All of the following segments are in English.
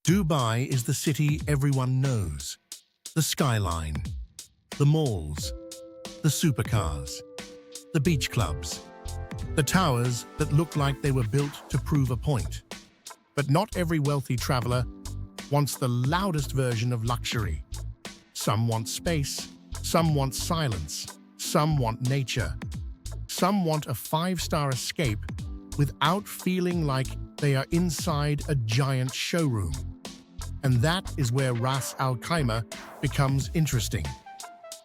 Dubai is the city everyone knows. The skyline, the malls, the supercars, the beach clubs, the towers that look like they were built to prove a point. But not every wealthy traveler wants the loudest version of luxury. Some want space, some want silence, some want nature. Some want a five-star escape without feeling like they are inside a giant showroom. And that is where Ras Al Khaimah becomes interesting.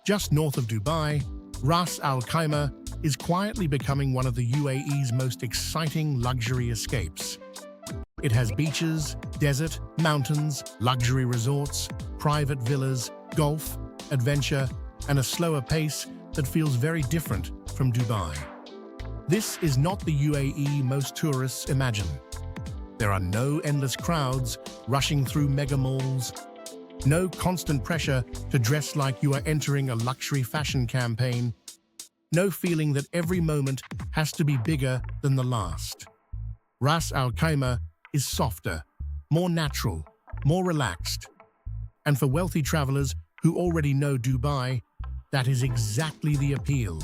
Just north of Dubai, Ras Al Khaimah is quietly becoming one of the UAE's most exciting luxury escapes. It has beaches, desert, mountains, luxury resorts, private villas, golf, adventure, and a slower pace that feels very different from Dubai. This is not the UAE most tourists imagine. There are no endless crowds rushing through mega malls, no constant pressure to dress like you are entering a luxury fashion campaign, no feeling that every moment has to be bigger than the last. Ras Al Khaimah is softer, more natural, more relaxed. And for wealthy travelers who already know Dubai, that is exactly the appeal.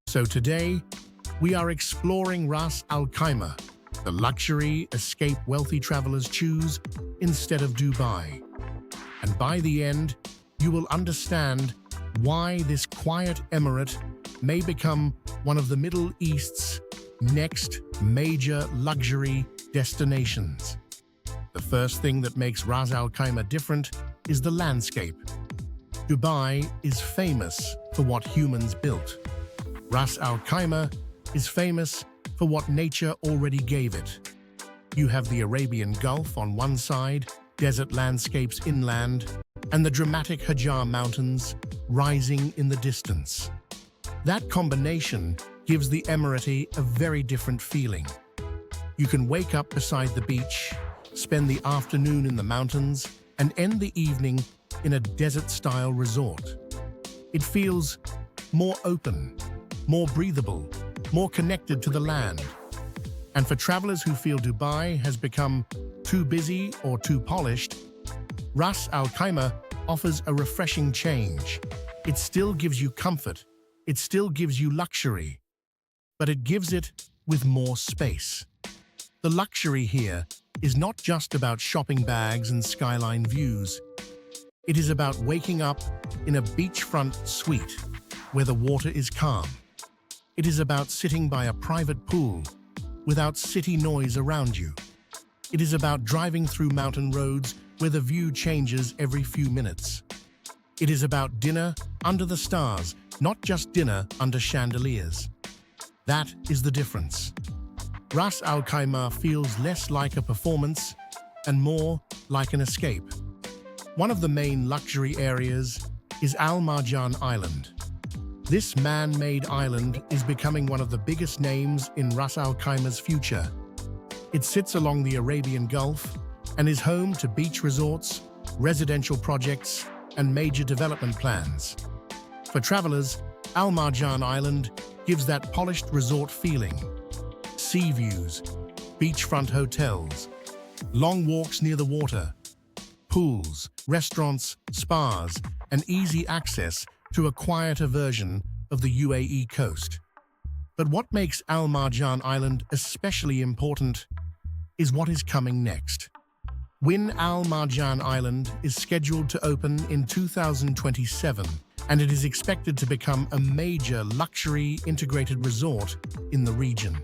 So today, we are exploring Ras Al Khaimah, the luxury escape wealthy travelers choose instead of Dubai. And by the end, you will understand why this quiet emirate may become one of the Middle East's next major luxury destinations. The first thing that makes Ras Al Khaimah different is the landscape. Dubai is famous for what humans built. Ras Al Khaimah is famous for what nature already gave it. You have the Arabian Gulf on one side, desert landscapes inland, and the dramatic Hajar Mountains rising in the distance. That combination gives the emirate a very different feeling. You can wake up beside the beach, spend the afternoon in the mountains, and end the evening in a desert-style resort. It feels more open, more breathable, more connected to the land. And for travelers who feel Dubai has become too busy or too polished, Ras Al Khaimah offers a refreshing change. It still gives you comfort, it still gives you luxury, but it gives it with more space. The luxury here is not just about shopping bags and skyline views. It is about waking up in a beachfront suite where the water is calm. It is about sitting by a private pool without city noise around you. It is about driving through mountain roads where the view changes every few minutes. It is about dinner under the stars, not just dinner under chandeliers. That is the difference. Ras Al Khaimah feels less like a performance and more like an escape. One of the main luxury areas is Marjan Island. This man-made island is becoming one of the biggest names in Ras Al Khaimah's future. It sits along the Arabian Gulf and is home to beach resorts, residential projects, and major development plans. For travelers, Marjan Island gives that polished resort feeling. Sea views, beachfront hotels, long walks near the water, pools, restaurants, spas, and easy access to a quieter version of the UAE coast. But what makes Marjan Island especially important is what is coming next. Marjan Island is scheduled to open in 2027, and it is expected to become a major luxury integrated resort in the region.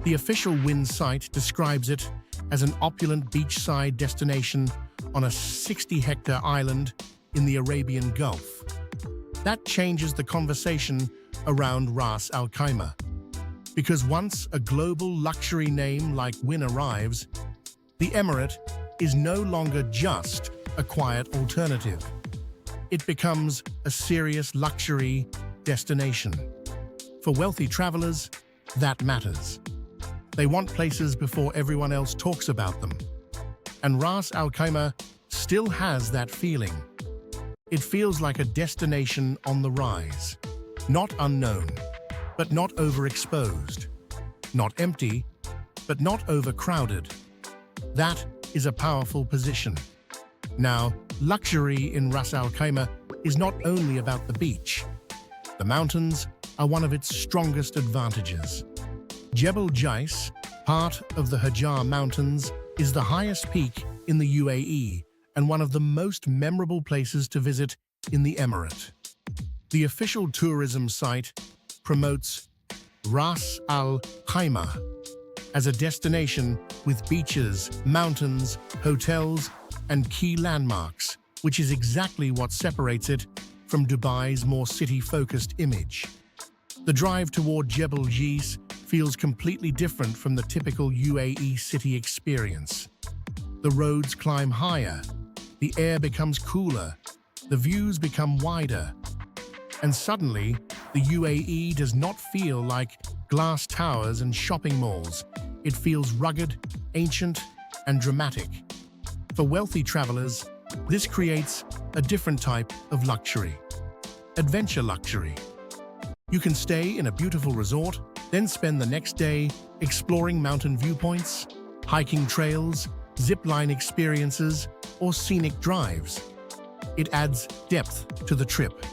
The official site describes it as an opulent beachside destination on a 60-hectare island in the Arabian Gulf. That changes the conversation around Ras Al Khaimah. Because once a global luxury name like Wynn arrives, the emirate is no longer just a quiet alternative. It becomes a serious luxury destination. For wealthy travelers, that matters. They want places before everyone else talks about them. And Ras Al Khaimah still has that feeling. It feels like a destination on the rise. Not unknown, but not overexposed. Not empty, but not overcrowded. That is a powerful position. Now, luxury in Ras Al Khaimah is not only about the beach. The mountains are one of its strongest advantages. Jebel Jais, part of the Hajar Mountains, is the highest peak in the UAE and one of the most memorable places to visit in the emirate. The official tourism site promotes Ras Al Khaimah as a destination with beaches, mountains, hotels, and key landmarks, which is exactly what separates it from Dubai's more city-focused image. The drive toward Jebel Jais feels completely different from the typical UAE city experience. The roads climb higher, the air becomes cooler, the views become wider, and suddenly, the UAE does not feel like glass towers and shopping malls. It feels rugged, ancient, and dramatic. For wealthy travelers, this creates a different type of luxury. Adventure luxury. You can stay in a beautiful resort, then spend the next day exploring mountain viewpoints, hiking trails, zip-line experiences, or scenic drives. It adds depth to the trip.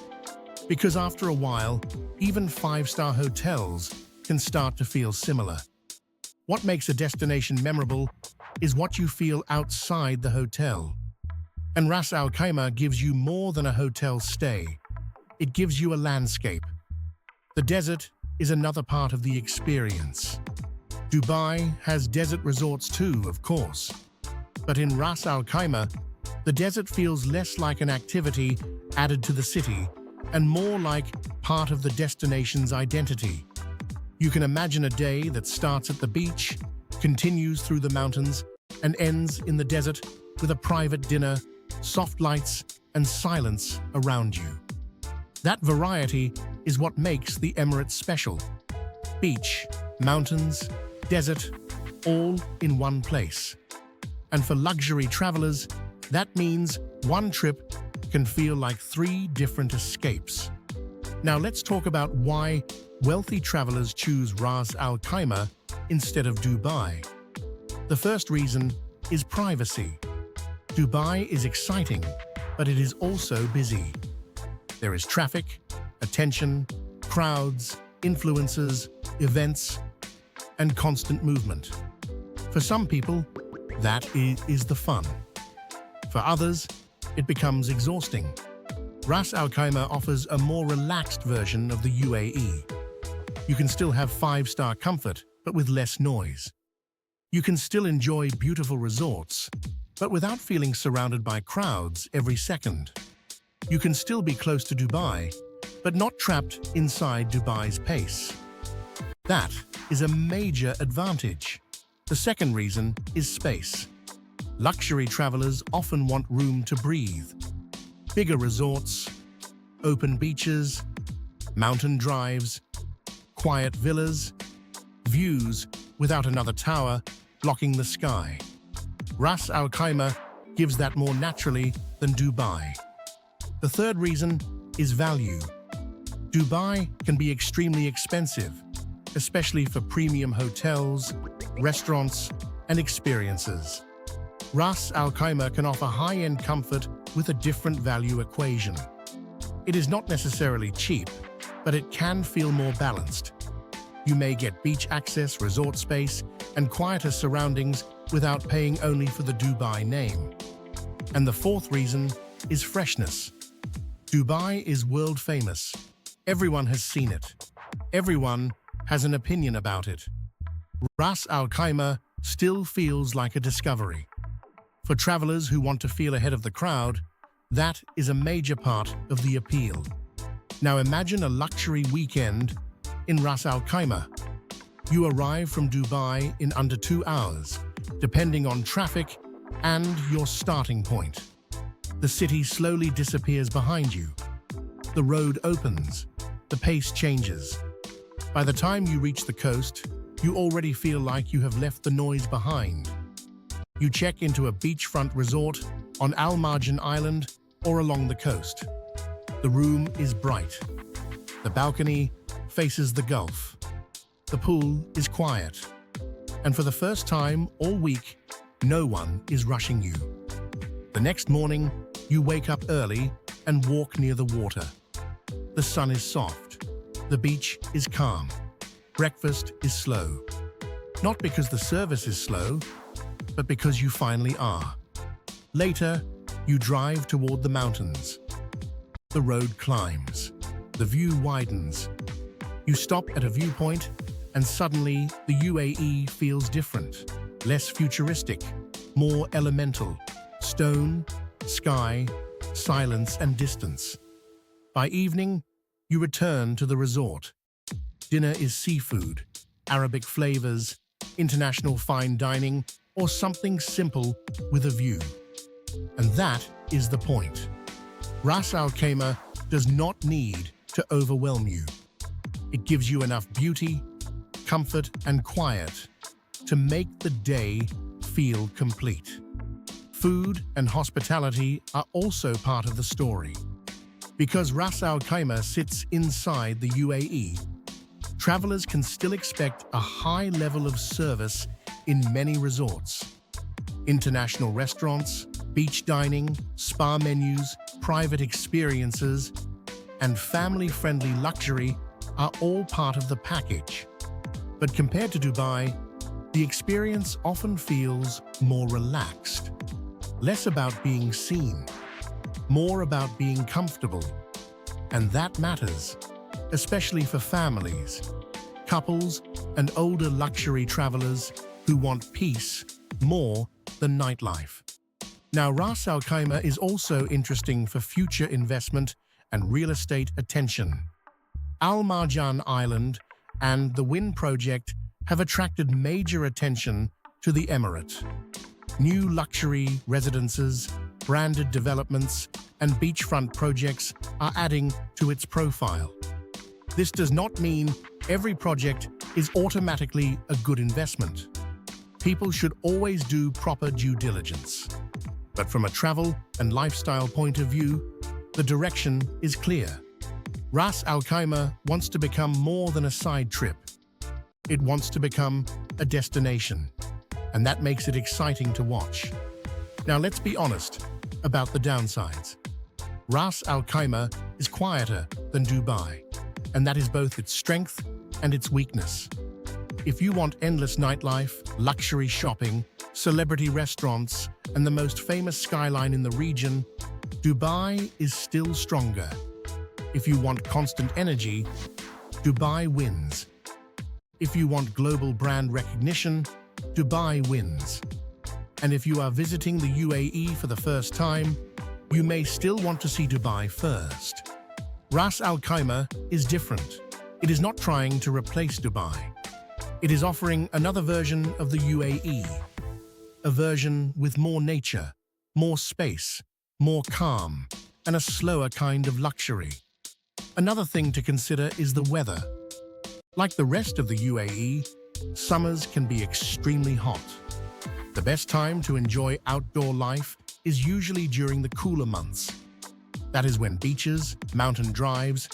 Because after a while, even five-star hotels can start to feel similar. What makes a destination memorable is what you feel outside the hotel. And Ras Al Khaimah gives you more than a hotel stay. It gives you a landscape. The desert is another part of the experience. Dubai has desert resorts too, of course. But in Ras Al Khaimah, the desert feels less like an activity added to the city and more like part of the destination's identity. You can imagine a day that starts at the beach, continues through the mountains, and ends in the desert with a private dinner, soft lights, and silence around you. That variety is what makes the Emirate special. Beach, mountains, desert, all in one place. And for luxury travelers, that means one trip can feel like 3 different escapes. Now let's talk about why wealthy travelers choose Ras Al Khaimah instead of Dubai. The first reason is privacy. Dubai is exciting, but it is also busy. There is traffic, attention, crowds, influencers, events, and constant movement. For some people, that is the fun. For others, it becomes exhausting. Ras Al Khaimah offers a more relaxed version of the UAE. You can still have 5-star comfort, but with less noise. You can still enjoy beautiful resorts, but without feeling surrounded by crowds every second. You can still be close to Dubai, but not trapped inside Dubai's pace. That is a major advantage. The second reason is space. Luxury travelers often want room to breathe. Bigger resorts, open beaches, mountain drives, quiet villas, views without another tower blocking the sky. Ras Al Khaimah gives that more naturally than Dubai. The third reason is value. Dubai can be extremely expensive, especially for premium hotels, restaurants, and experiences. Ras Al Khaimah can offer high-end comfort with a different value equation. It is not necessarily cheap, but it can feel more balanced. You may get beach access, resort space, and quieter surroundings without paying only for the Dubai name. And the fourth reason is freshness. Dubai is world famous. Everyone has seen it. Everyone has an opinion about it. Ras Al Khaimah still feels like a discovery. For travelers who want to feel ahead of the crowd, that is a major part of the appeal. Now imagine a luxury weekend in Ras Al Khaimah. You arrive from Dubai in under 2 hours, depending on traffic and your starting point. The city slowly disappears behind you. The road opens. The pace changes. By the time you reach the coast, you already feel like you have left the noise behind. You check into a beachfront resort on Marjan Island or along the coast. The room is bright. The balcony faces the Gulf. The pool is quiet. And for the first time all week, No one is rushing you. The next morning, you wake up early and walk near the water. The sun is soft. The beach is calm. Breakfast is slow. Not because the service is slow, but because you finally are. Later, you drive toward the mountains. The road climbs. The view widens. You stop at a viewpoint, and suddenly the UAE feels different. Less futuristic, more elemental. Stone, sky, silence, and distance. By evening, you return to the resort. Dinner is seafood, Arabic flavors, international fine dining, or something simple with a view. And that is the point. Ras Al Khaimah does not need to overwhelm you. It gives you enough beauty, comfort, and quiet to make the day feel complete. Food and hospitality are also part of the story. Because Ras Al Khaimah sits inside the UAE, travelers can still expect a high level of service in many resorts. International restaurants, beach dining, spa menus, private experiences, and family-friendly luxury are all part of the package. But compared to Dubai, the experience often feels more relaxed. Less about being seen, more about being comfortable. And that matters, especially for families, couples, and older luxury travelers who want peace more than nightlife. Now, Ras Al Khaimah is also interesting for future investment and real estate attention. Al Marjan Island and the Wind Project have attracted major attention to the emirate. New luxury residences, branded developments, and beachfront projects are adding to its profile. This does not mean every project is automatically a good investment. People should always do proper due diligence. But from a travel and lifestyle point of view, the direction is clear. Ras Al Khaimah wants to become more than a side trip. It wants to become a destination, and that makes it exciting to watch. Now let's be honest about the downsides. Ras Al Khaimah is quieter than Dubai, and that is both its strength and its weakness. If you want endless nightlife, luxury shopping, celebrity restaurants, and the most famous skyline in the region, Dubai is still stronger. If you want constant energy, Dubai wins. If you want global brand recognition, Dubai wins. And if you are visiting the UAE for the first time, you may still want to see Dubai first. Ras Al Khaimah is different. It is not trying to replace Dubai. It is offering another version of the UAE, a version with more nature, more space, more calm, and a slower kind of luxury. Another thing to consider is the weather. Like the rest of the UAE, summers can be extremely hot. The best time to enjoy outdoor life is usually during the cooler months. That is when beaches, mountain drives,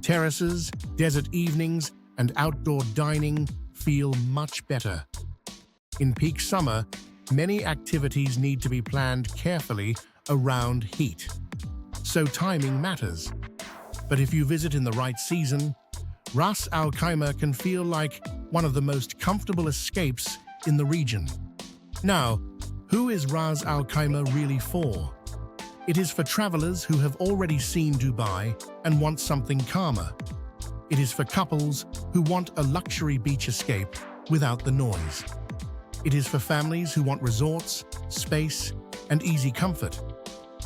terraces, desert evenings, and outdoor dining feel much better. In peak summer, many activities need to be planned carefully around heat. So timing matters. But if you visit in the right season, Ras Al Khaimah can feel like one of the most comfortable escapes in the region. Now, who is Ras Al Khaimah really for? It is for travelers who have already seen Dubai and want something calmer. It is for couples who want a luxury beach escape without the noise. It is for families who want resorts, space, and easy comfort.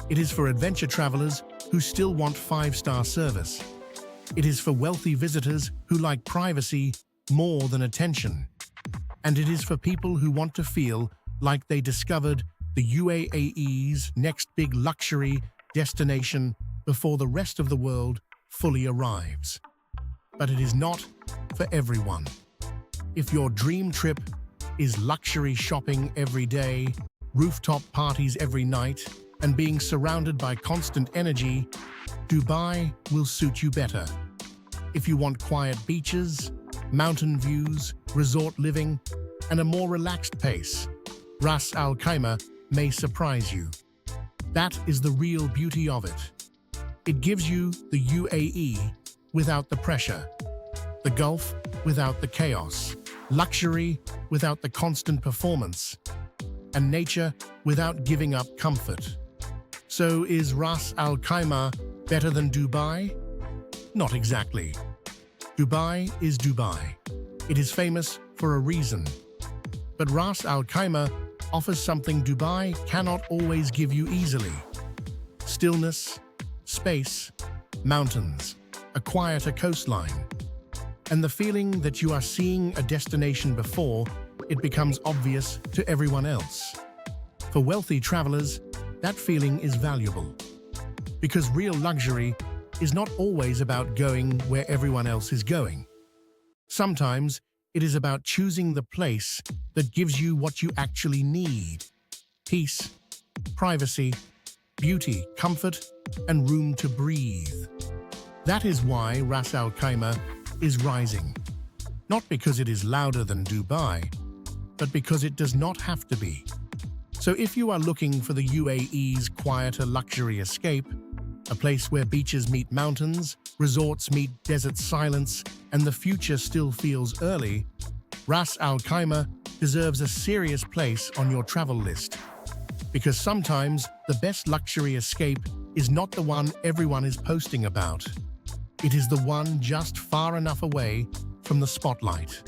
It is for adventure travelers who still want five-star service. It is for wealthy visitors who like privacy more than attention. And it is for people who want to feel like they discovered the UAE's next big luxury destination before the rest of the world fully arrives. But it is not for everyone. If your dream trip is luxury shopping every day, rooftop parties every night, and being surrounded by constant energy, Dubai will suit you better. If you want quiet beaches, mountain views, resort living, and a more relaxed pace, Ras Al Khaimah may surprise you. That is the real beauty of it. It gives you the UAE without the pressure, the Gulf without the chaos, luxury without the constant performance, and nature without giving up comfort. So is Ras Al Khaimah better than Dubai? Not exactly. Dubai is Dubai. It is famous for a reason. But Ras Al Khaimah offers something Dubai cannot always give you easily. Stillness, space, mountains, a quieter coastline, and the feeling that you are seeing a destination before it becomes obvious to everyone else. For wealthy travelers, that feeling is valuable. Because real luxury is not always about going where everyone else is going. Sometimes it is about choosing the place that gives you what you actually need: peace, privacy, beauty, comfort, and room to breathe. That is why Ras Al Khaimah is rising. Not because it is louder than Dubai, but because it does not have to be. So if you are looking for the UAE's quieter luxury escape, a place where beaches meet mountains, resorts meet desert silence, and the future still feels early, Ras Al Khaimah deserves a serious place on your travel list. Because sometimes the best luxury escape is not the one everyone is posting about. It is the one just far enough away from the spotlight.